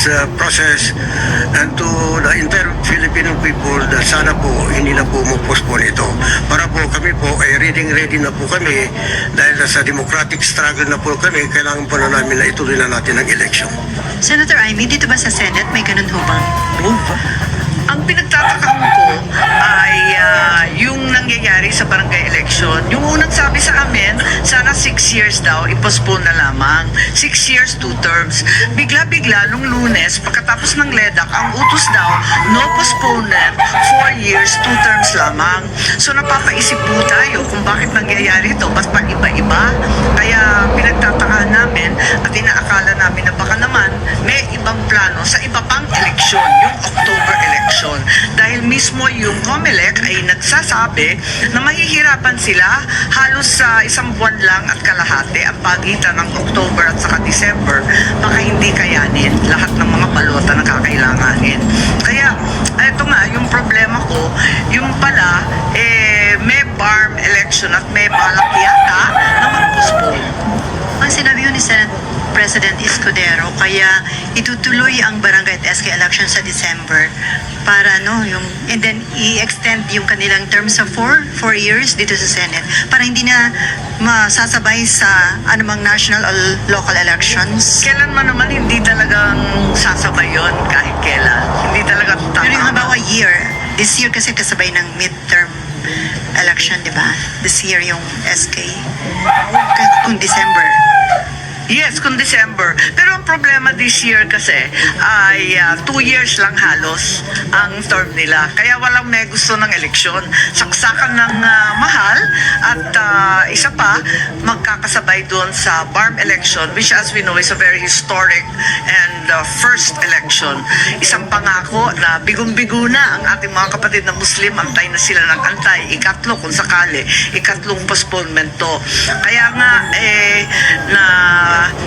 this process, and to the entire Filipino people, that sana po hindi na po mo-postpone ito. Para po kami po ay ready na po kami dahil sa democratic struggle na po kami, kailangan po na namin na ituloy na natin ang election. Senator Amy, dito ba sa Senate may ganun ho bang? Ang pinagtatakam ko ay yung nangyayari sa barangay election. Yung unang sabi sa amin, sana 6 years daw, i-postpone na lamang. 6 years, 2 terms. Bigla-bigla, nung Lunes, pagkatapos ng LEDAC, ang utos daw, no postponement, 4 years, 2 terms lamang. So napapaisip po tayo kung bakit nangyayari ito, ba't pa iba-iba? Kaya pinagtatakaan namin at inaakala namin na baka naman may ibang plano sa iba pang eleksyon, yung October election. Dahil mismo yung COMELEC ay nagsasabi na mahihirapan sila halos sa isang buwan lang at kalahati ang pagitan ng October at saka December. Baka hindi kayanin lahat ng mga balota na kakailanganin. Kaya ito nga, yung problema ko, yung pala, may BARM election at may balak yata na mag-postpone. Ang sinabi yun ni Senate President Escudero, kaya itutuloy ang barangay at SK election sa December para and then i-extend yung kanilang term sa 4 years dito sa Senate para hindi na masasabay sa anumang national or local elections. Kailan man naman hindi talagang sasabay yun kahit kailan. Hindi talaga tama. Pero yung halimbawa this year kasi kasabay ng midterm election, di ba? This year yung SK. Kung December. Yes, kung December. Pero ang problema this year kasi ay 2 years lang halos ang term nila. Kaya walang may gusto ng eleksyon. Saksakan ng mahal at isa pa, magkakasabay doon sa BARM election, which as we know is a very historic and first election. Isang pangako na bigong-bigo na ang ating mga kapatid na Muslim, antay na sila ng antay. Ikatlo kung sakali, ikatlong postponement to. Kaya nga,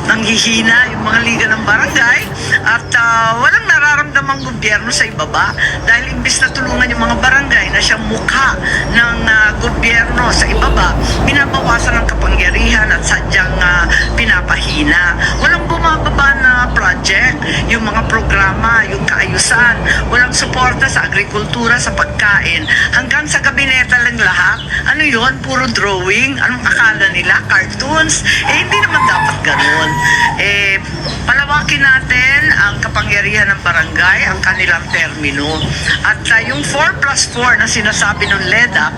nanghihina yung mga liga ng barangay at walang nararamdamang gobyerno sa ibaba dahil imbis na tulungan yung mga barangay na siyang mukha ng gobyerno sa ibaba, binabawasan ng kapangyarihan at sadyang pinapahina. Walang bumababa na project, yung mga programa, yung kaayusan, walang suporta sa agrikultura, sa pagkain, hanggang sa gabineta lang lahat. Ano yun? Puro drawing? Anong akala nila? Cartoons? Hindi naman dapat ganun. Palawakin natin ang kapangyarihan ng barangay, ang kanilang termino. At yung 4+4 na sinasabi ng LEDAC,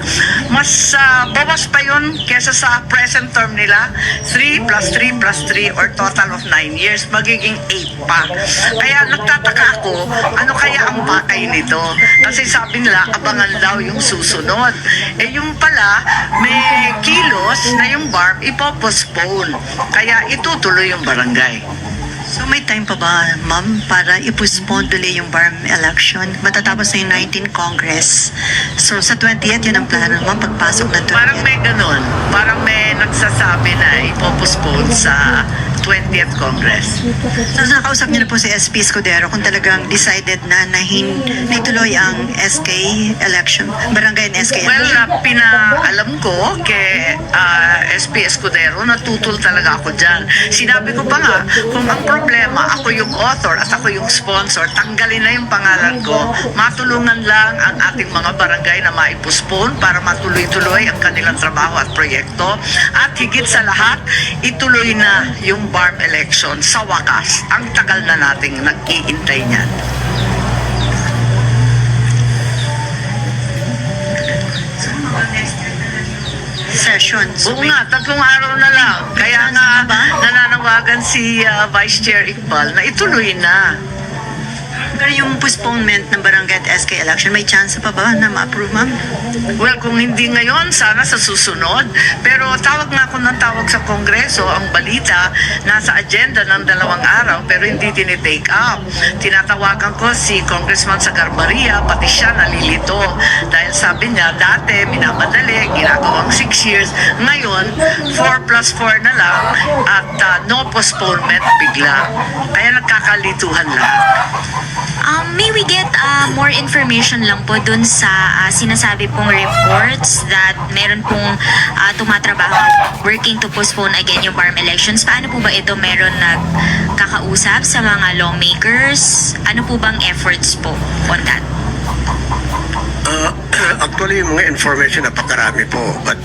mas bawas pa yun kesa sa present term nila, 3+3+3 or total of 9 years, magiging 8 pa. Kaya nagtataka ako, ano kaya ang pakay nito? Kasi sabi nila, abangan daw yung susunod. Yung pala, may kilos na yung BARM ipopostpone. Kaya itutuloy yung barangay. So may time pa ba, ma'am, para i-postpone tuloy yung BARM election? Matatapos na yung 19th Congress. So sa 20th, yun ang plano, ma'am, pagpasok ng 20th. Parang may ganun. Parang may nagsasabi na ipopostpone sa 20th Congress. So nakausap niyo na po si SP Escudero kung talagang decided na ituloy ang SK election, barangay and SK Well, election. pinaalam ko kay SP Escudero, natutol talaga ako dyan. Sinabi ko pa nga, kung ang problema, ako yung author at ako yung sponsor, tanggalin na yung pangalan ko, matulungan lang ang ating mga barangay na maipospone para matuloy-tuloy ang kanilang trabaho at proyekto. At higit sa lahat, ituloy na yung BARM election sa wakas. Ang tagal na nating nag-iintay niyan. Sessions. Oo nga, 3 araw na lang. Kaya nga nananawagan si Vice Chair Iqbal na ituloy na. Pero yung postponement ng barangay at SK election, may chance pa ba na ma-approve, ma'am? Well, kung hindi ngayon, sana sa susunod. Pero tawag nga ako ng tawag sa Kongreso. Ang balita, nasa agenda ng 2 araw, pero hindi tinitake up. Tinatawagan ko si Congressman Sagarbaria, pati siya nalilito. Dahil sabi niya, dati minamadali, ginagawang 6 years. Ngayon, 4+4 na lang at no postponement bigla. Kaya nagkakalituhan lahat. May we get more information lang po dun sa sinasabi pong reports that meron pong tumatrabaho working to postpone again yung BARM elections. Paano po ba ito? Meron nagkakausap sa mga lawmakers? Ano po bang efforts po on that? Actually, yung mga information napakarami po. But